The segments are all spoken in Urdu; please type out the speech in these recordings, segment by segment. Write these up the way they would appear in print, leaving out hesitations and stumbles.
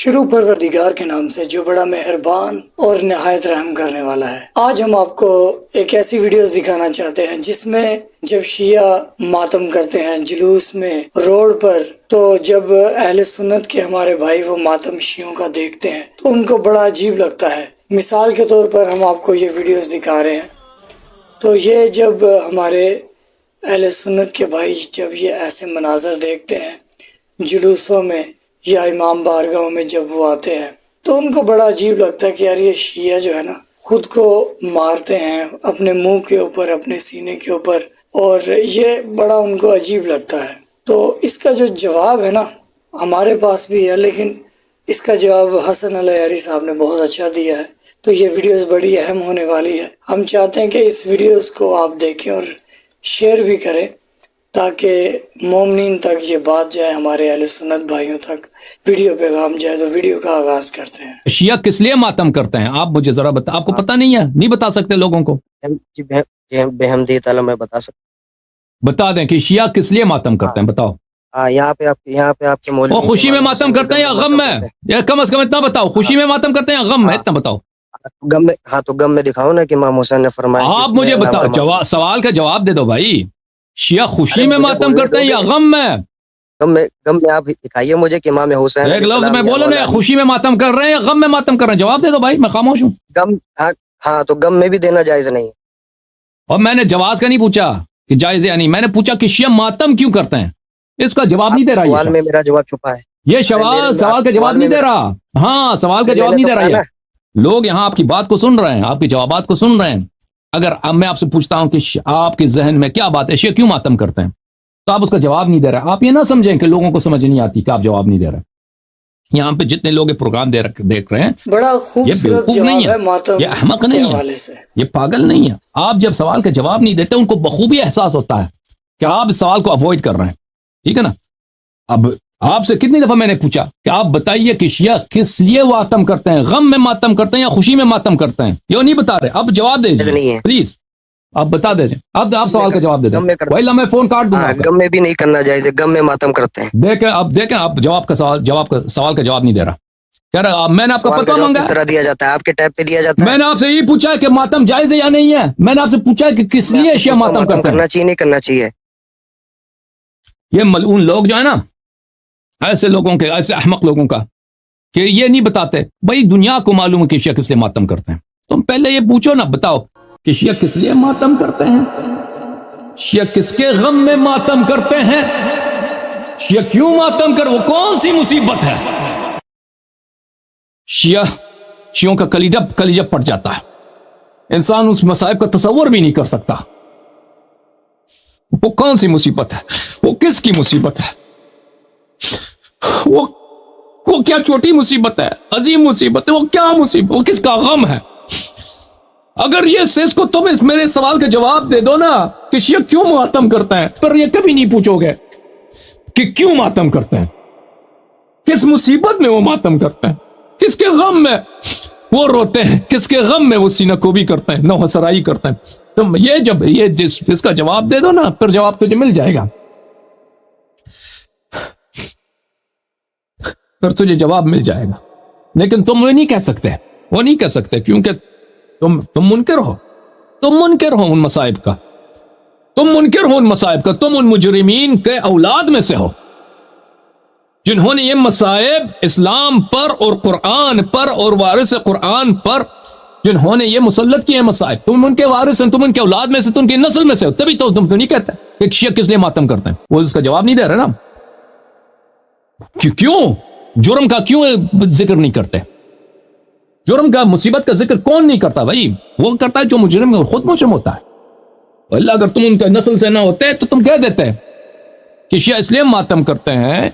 شروع پروردگار کے نام سے جو بڑا مہربان اور نہایت رحم کرنے والا ہے۔ آج ہم آپ کو ایک ایسی ویڈیوز دکھانا چاہتے ہیں جس میں جب شیعہ ماتم کرتے ہیں جلوس میں روڈ پر، تو جب اہل سنت کے ہمارے بھائی وہ ماتم شیعوں کا دیکھتے ہیں تو ان کو بڑا عجیب لگتا ہے۔ مثال کے طور پر ہم آپ کو یہ ویڈیوز دکھا رہے ہیں، تو یہ جب ہمارے اہل سنت کے بھائی جب یہ ایسے مناظر دیکھتے ہیں جلوسوں میں یا امام بارگاہوں میں جب وہ آتے ہیں تو ان کو بڑا عجیب لگتا ہے کہ یار یہ شیعہ جو ہے نا خود کو مارتے ہیں اپنے منہ کے اوپر، اپنے سینے کے اوپر، اور یہ بڑا ان کو عجیب لگتا ہے۔ تو اس کا جو جواب ہے نا ہمارے پاس بھی ہے، لیکن اس کا جواب حسن الہیاری صاحب نے بہت اچھا دیا ہے، تو یہ ویڈیوز بڑی اہم ہونے والی ہے۔ ہم چاہتے ہیں کہ اس ویڈیوز کو آپ دیکھیں اور شیئر بھی کریں تاکہ مومنین تک یہ بات جائے، ہمارے اہل سنت بھائیوں تک ویڈیو پیغام جائے۔ تو ویڈیو کا آغاز کرتے ہیں۔ شیعہ کس لیے ماتم کرتے ہیں آپ مجھے ذرا بتا، آپ کو پتہ نہیں ہے؟ نہیں بتا سکتے لوگوں کو؟ بحمدی تعالی میں بتا سکتا، بتا دیں کہ شیعہ کس لیے ماتم کرتے ہیں، بتاؤ۔ یہاں پہ آپ کے مولوی وہ خوشی میں ماتم کرتے ہیں یا غم میں؟ یا کم از کم اتنا بتاؤ، خوشی میں ماتم کرتے ہیں یا غم میں؟ اتنا بتاؤ۔ غم میں، ہاں تو غم میں دکھاؤ نا کہ امام حسین نے فرمایا۔ آپ مجھے بتاؤ، سوال کا جواب دے دو بھائی۔ شیعہ خوشی میں ماتم کرتے ہیں یا غم میں؟ غم میں آپ دکھائیے مجھے کہ امام حسین ایک لفظ میں بولو نا، خوشی میں ماتم کر رہے ہیں یا غم میں ماتم کر رہے ہیں؟ جواب دے دو بھائی، میں خاموش ہوں۔ غم، ہاں تو غم میں بھی دینا جائز نہیں۔ اور میں نے جواز کا نہیں پوچھا کہ جائز یا نہیں، میں نے پوچھا کہ شیعہ ماتم کیوں کرتے ہیں، اس کا جواب نہیں دے رہا۔ سوال میں میرا جواب چھپا ہے، یہ سوال کا جواب نہیں دے رہا۔ ہاں، سوال کا جواب نہیں دے رہا ہے۔ لوگ یہاں آپ کی بات کو سن رہے ہیں، آپ کے جوابات کو سن رہے ہیں۔ اگر اب میں آپ سے پوچھتا ہوں کہ آپ کے ذہن میں کیا بات ہے، شیعہ کیوں ماتم کرتے ہیں، تو آپ اس کا جواب نہیں دے رہے۔ آپ یہ نہ سمجھیں کہ لوگوں کو سمجھ نہیں آتی کہ آپ جواب نہیں دے رہے۔ یہاں پہ جتنے لوگ یہ پروگرام دیکھ رہے ہیں، بڑا یہ خوبصورت بیوقوف جواب نہیں ہے ہے، ماتم یہ احمق نہیں حوالے سے۔ ہے، یہ پاگل نہیں ہے۔ آپ جب سوال کا جواب نہیں دیتے، ان کو بخوبی احساس ہوتا ہے کہ آپ اس سوال کو اوائڈ کر رہے ہیں، ٹھیک ہے نا۔ اب آپ سے کتنی دفعہ میں نے پوچھا کہ آپ بتائیے کہ شیعہ کس لیے ماتم کرتے ہیں، غم میں ماتم کرتے ہیں یا خوشی میں ماتم کرتے ہیں؟ یہ نہیں بتا رہے، اب جواب دے دیجیے پلیز، آپ بتا دیجیے۔ اب آپ سوال کا جواب دے دیں، وہی میں فون کاٹ دوں گا۔ غم میں بھی نہیں کرنا جائز، غم میں ماتم کرتے ہیں۔ دیکھیں آپ سوال کا جواب نہیں دے رہا، کہہ رہا میں نے آپ کا فتویٰ مانگا کس طرح دیا جاتا ہے، آپ کے ٹیپ پہ دیا جاتا ہے۔ میں نے آپ سے یہ پوچھا کہ ماتم جائز ہے یا نہیں ہے، میں نے آپ سے پوچھا کہ کس لیے شیعہ ماتم کرتے ہیں۔ کرنا چاہیے نہیں کرنا چاہیے؟ یہ ملعون لوگ جو ہے نا، ایسے لوگوں کے، ایسے احمق لوگوں کا، کہ یہ نہیں بتاتے بھائی دنیا کو معلوم ہے کہ شیعہ کس لیے ماتم کرتے ہیں۔ تم پہلے یہ پوچھو نا، بتاؤ کہ شیعہ کس لیے ماتم کرتے ہیں، شیعہ کس کے غم میں ماتم کرتے ہیں، شیعہ کیوں ماتم کر، وہ کون سی مصیبت ہے؟ شیعوں کا کلیجہ پھٹ جاتا ہے، انسان اس مصائب کا تصور بھی نہیں کر سکتا۔ وہ کون سی مصیبت ہے، وہ کس کی مصیبت ہے، وہ کیا چھوٹی مصیبت ہے، عظیم مصیبت ہے، وہ کیا مصیبت، وہ کس کا غم ہے؟ اگر یہ اس کو تم میرے سوال کا جواب دے دو نا کہ شیعہ کیوں ماتم کرتا ہے، پر یہ کبھی نہیں پوچھو گے کہ کیوں ماتم کرتے ہیں، کس مصیبت میں وہ ماتم کرتے ہیں، کس کے غم میں وہ روتے ہیں، کس کے غم میں وہ سینہ کوبی کرتے ہیں، نوحہ سرائی کرتے ہیں۔ تم اس کا جواب دے دو نا، پھر جواب تجھے مل جائے گا، پھر تجھے جواب مل جائے گا۔ لیکن تم وہ نہیں کہہ سکتے کیونکہ تم منکر ہو، تم منکر ہو ان مصائب کا، تم ان مجرمین کے اولاد میں سے ہو جنہوں نے یہ مصائب اسلام پر اور قرآن پر اور وارث قرآن پر جنہوں نے یہ مسلط کیے مصائب، تم ان کے وارث ہیں، تم ان کے اولاد میں سے، تم ان کی نسل میں سے ہو، تبھی تو تم تو نہیں کہتے کہ شیعہ کس لیے ماتم کرتے ہیں۔ وہ اس کا جواب نہیں دے رہے نا، کیوں جرم کا کیوں ذکر نہیں کرتے؟ جرم کا، مصیبت کا ذکر کون نہیں کرتا بھائی؟ وہ کرتا ہے جو مجرم ہے، خود مجرم ہوتا ہے۔ اللہ اگر تم ان کے نسل سے نہ ہوتے تو تم کہہ دیتے کہ شیعہ اس لیے ماتم کرتے ہیں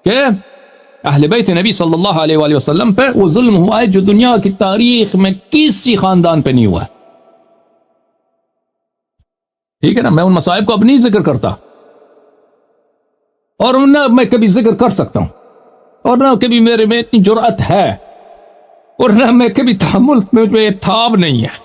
کہ اہل بیت نبی صلی اللہ علیہ وآلہ وسلم پہ وہ ظلم ہوا ہے جو دنیا کی تاریخ میں کسی خاندان پہ نہیں ہوا ہے، ٹھیک ہے نا۔ میں ان مصائب کو اب نہیں ذکر کرتا، اور نہ میں کبھی ذکر کر سکتا ہوں، اور نہ کبھی میرے میں اتنی جرأت ہے، اور نہ میں کبھی تحمل میں تھاب نہیں ہے۔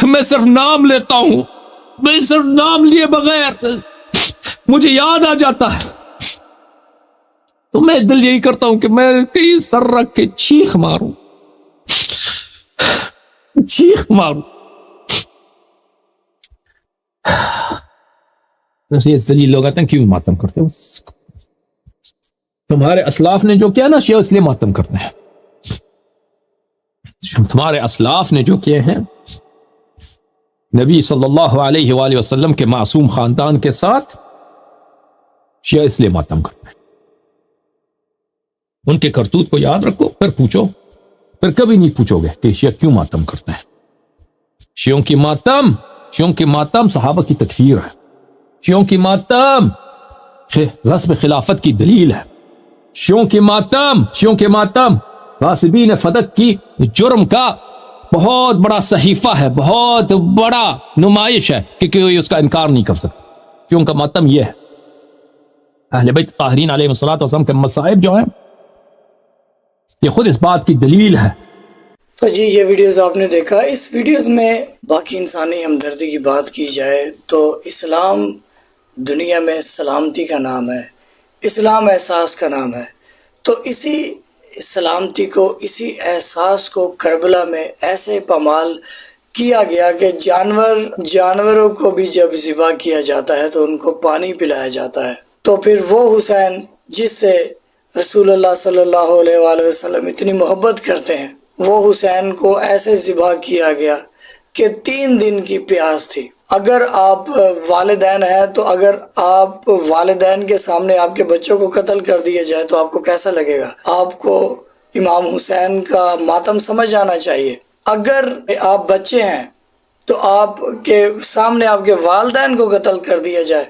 میں صرف نام لیتا ہوں، میں صرف نام لیے بغیر مجھے یاد آ جاتا ہے تو میں دل یہی کرتا ہوں کہ میں کہیں سر رکھ کے چیخ ماروں، چیخ ماروں. یہ ذلیل لوگ آتے ہیں کیوں ماتم کرتے ہیں؟ تمہارے اسلاف نے جو کیا نا شیعہ اس لیے ماتم کرتے ہیں. تمہارے اسلاف نے جو کیے ہیں نبی صلی اللہ علیہ وآلہ وسلم کے معصوم خاندان کے ساتھ، شیعہ اس لیے ماتم کرتے ہیں. ان کے کرتوت کو یاد رکھو، پھر پوچھو، پھر کبھی نہیں پوچھو گے کہ شیعہ کیوں ماتم کرتے ہیں. شیعوں کی ماتم صحابہ کی تکفیر ہے. شیعوں کی ماتم غصب خلافت کی دلیل ہے. شیعوں کے ماتم غاصبین فدق کی جرم کا بہت بڑا صحیفہ ہے، بہت بڑا نمائش ہے کہ کوئی اس کا انکار نہیں کر سکتا. شیعوں کا ماتم یہ ہے. اہل بیت طاہرین علیہ الصلوۃ والسلام کے مصائب جو ہیں یہ خود اس بات کی دلیل ہے. تو جی یہ ویڈیوز آپ نے دیکھا. اس ویڈیوز میں باقی انسانی ہمدردی کی بات کی جائے تو اسلام دنیا میں سلامتی کا نام ہے، اسلام احساس کا نام ہے. تو اسی سلامتی کو، اسی احساس کو کربلا میں ایسے پامال کیا گیا کہ جانوروں کو بھی جب ذبح کیا جاتا ہے تو ان کو پانی پلایا جاتا ہے. تو پھر وہ حسین جس سے رسول اللہ صلی اللہ علیہ وآلہ وسلم اتنی محبت کرتے ہیں، وہ حسین کو ایسے ذبح کیا گیا کہ 3 دن کی پیاس تھی. اگر آپ والدین ہیں تو اگر آپ والدین کے سامنے آپ کے بچوں کو قتل کر دیا جائے تو آپ کو کیسا لگے گا؟ آپ کو امام حسین کا ماتم سمجھ آنا چاہیے. اگر آپ بچے ہیں تو آپ کے سامنے آپ کے والدین کو قتل کر دیا جائے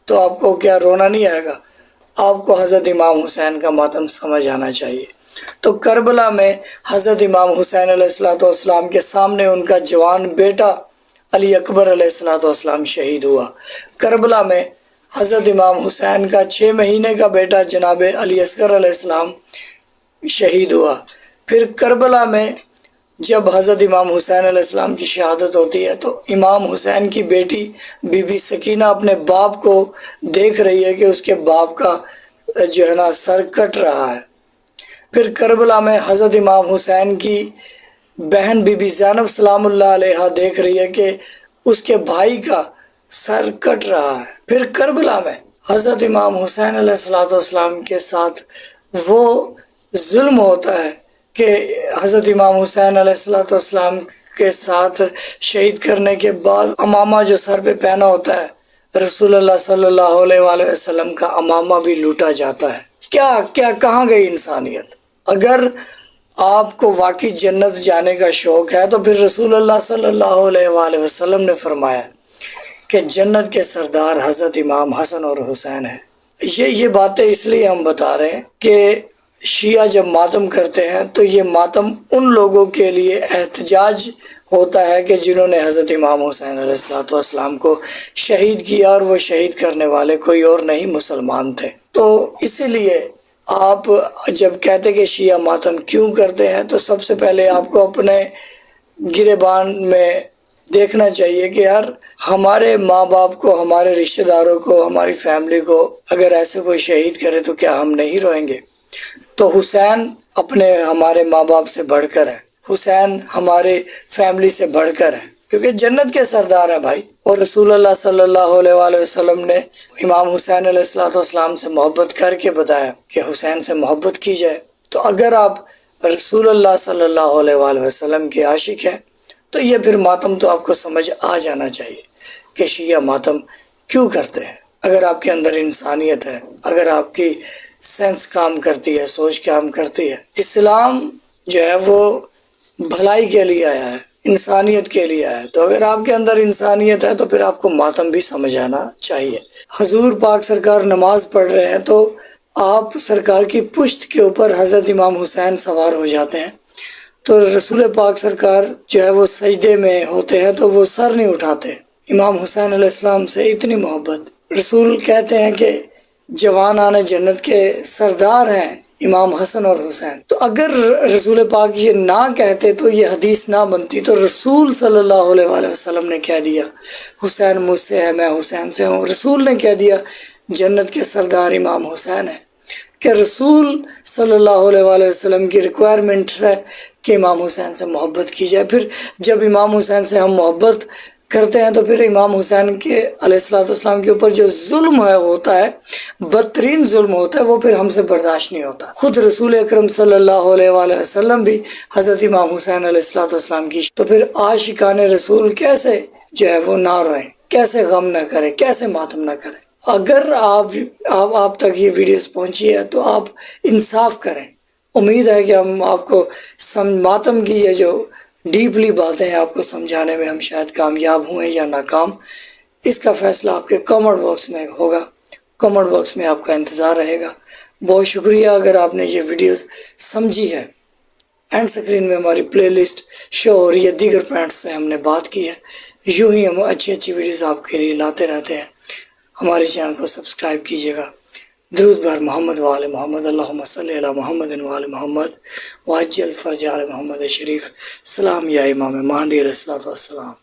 تو آپ کو کیا رونا نہیں آئے گا؟ آپ کو حضرت امام حسین کا ماتم سمجھ آنا چاہیے. تو کربلا میں حضرت امام حسین علیہ السلام کے سامنے ان کا جوان بیٹا علی اکبر علیہ السلام شہید ہوا. کربلا میں حضرت امام حسین کا 6 مہینے کا بیٹا جناب علی اصغر علیہ السلام شہید ہوا. پھر کربلا میں جب حضرت امام حسین علیہ السلام کی شہادت ہوتی ہے تو امام حسین کی بیٹی بی بی سکینہ اپنے باپ کو دیکھ رہی ہے کہ اس کے باپ کا جو ہے نا سر کٹ رہا ہے. پھر کربلا میں حضرت امام حسین کی بہن بی بی زینب سلام اللہ علیہ دیکھ رہی ہے کہ اس کے بھائی کا سر کٹ رہا ہے. پھر کربلا میں حضرت امام حسین علیہ السلام کے ساتھ وہ ظلم ہوتا ہے کہ حضرت امام حسین علیہ السلام کے ساتھ شہید کرنے کے بعد امامہ جو سر پہ پہنا ہوتا ہے رسول اللہ صلی اللہ علیہ وآلہ وسلم کا امامہ بھی لوٹا جاتا ہے. کیا کہاں گئی انسانیت؟ اگر آپ کو واقعی جنت جانے کا شوق ہے تو پھر رسول اللہ صلی اللہ علیہ وآلہ وسلم نے فرمایا کہ جنت کے سردار حضرت امام حسن اور حسین ہیں. یہ باتیں اس لیے ہم بتا رہے ہیں کہ شیعہ جب ماتم کرتے ہیں تو یہ ماتم ان لوگوں کے لیے احتجاج ہوتا ہے کہ جنہوں نے حضرت امام حسین علیہ السلام کو شہید کیا، اور وہ شہید کرنے والے کوئی اور نہیں مسلمان تھے. تو اسی لیے آپ جب کہتے کہ شیعہ ماتم کیوں کرتے ہیں تو سب سے پہلے آپ کو اپنے گریبان میں دیکھنا چاہیے کہ یار ہمارے ماں باپ کو، ہمارے رشتہ داروں کو، ہماری فیملی کو اگر ایسے کوئی شہید کرے تو کیا ہم نہیں روئیں گے؟ تو حسین ہمارے ماں باپ سے بڑھ کر ہے، حسین ہمارے فیملی سے بڑھ کر ہے، کیونکہ جنت کے سردار ہے بھائی. اور رسول اللہ صلی اللہ علیہ وآلہ وسلم نے امام حسین علیہ السلام سے محبت کر کے بتایا کہ حسین سے محبت کی جائے. تو اگر آپ رسول اللہ صلی اللہ علیہ وآلہ وسلم کے عاشق ہیں تو یہ پھر ماتم تو آپ کو سمجھ آ جانا چاہیے کہ شیعہ ماتم کیوں کرتے ہیں. اگر آپ کے اندر انسانیت ہے، اگر آپ کی سینس کام کرتی ہے، سوچ کام کرتی ہے، اسلام جو ہے وہ بھلائی کے لیے آیا ہے، انسانیت کے لیے آیا ہے. تو اگر آپ کے اندر انسانیت ہے تو پھر آپ کو ماتم بھی سمجھ آنا چاہیے. حضور پاک سرکار نماز پڑھ رہے ہیں تو آپ سرکار کی پشت کے اوپر حضرت امام حسین سوار ہو جاتے ہیں. تو رسول پاک سرکار جو ہے وہ سجدے میں ہوتے ہیں تو وہ سر نہیں اٹھاتے. امام حسین علیہ السلام سے اتنی محبت. رسول کہتے ہیں کہ جوانان جنت کے سردار ہیں امام حسن اور حسین. تو اگر رسول پاک یہ نہ کہتے تو یہ حدیث نہ بنتی. تو رسول صلی اللہ علیہ وآلہ وسلم نے کہہ دیا حسین مجھ سے ہے، میں حسین سے ہوں. رسول نے کہہ دیا جنت کے سردار امام حسین ہیں. کہ رسول صلی اللہ علیہ وآلہ وسلم کی ریکوائرمنٹ ہے کہ امام حسین سے محبت کی جائے. پھر جب امام حسین سے ہم محبت کرتے ہیں تو پھر امام حسین کے علیہ الصلوۃ والسلام کے اوپر جو ظلم ہوتا ہے، بدترین ظلم ہوتا ہے، وہ پھر ہم سے برداشت نہیں ہوتا. خود رسول اکرم صلی اللہ علیہ وآلہ وسلم بھی حضرت امام حسین علیہ الصلوۃ والسلام کی، تو پھر عاشقان رسول کیسے جو ہے وہ نہ روئیں، کیسے غم نہ کریں، کیسے ماتم نہ کریں. اگر آپ تک یہ ویڈیوز پہنچی ہے تو آپ انصاف کریں. امید ہے کہ ہم آپ کو ماتم کی یہ جو ڈیپلی باتیں ہیں آپ کو سمجھانے میں ہم شاید کامیاب ہوئیں یا ناکام. اس کا فیصلہ آپ کے کامنٹ باکس میں ہوگا. کامنٹ باکس میں آپ کا انتظار رہے گا. بہت شکریہ اگر آپ نے یہ ویڈیوز سمجھی ہے. اینڈ سکرین میں ہماری پلے لسٹ شو ہو رہی ہے، دیگر پوائنٹس پہ ہم نے بات کی ہے. یوں ہی ہم اچھی ویڈیوز آپ کے لیے لاتے رہتے ہیں. ہمارے چینل کو سبسکرائب کیجیے گا. درود بر محمد وآل محمد، اللہم صلی علی محمد وآل محمد وعجل فرج آل محمد شریف. سلام یا امام مہدی علیہ الصلوۃ والسلام.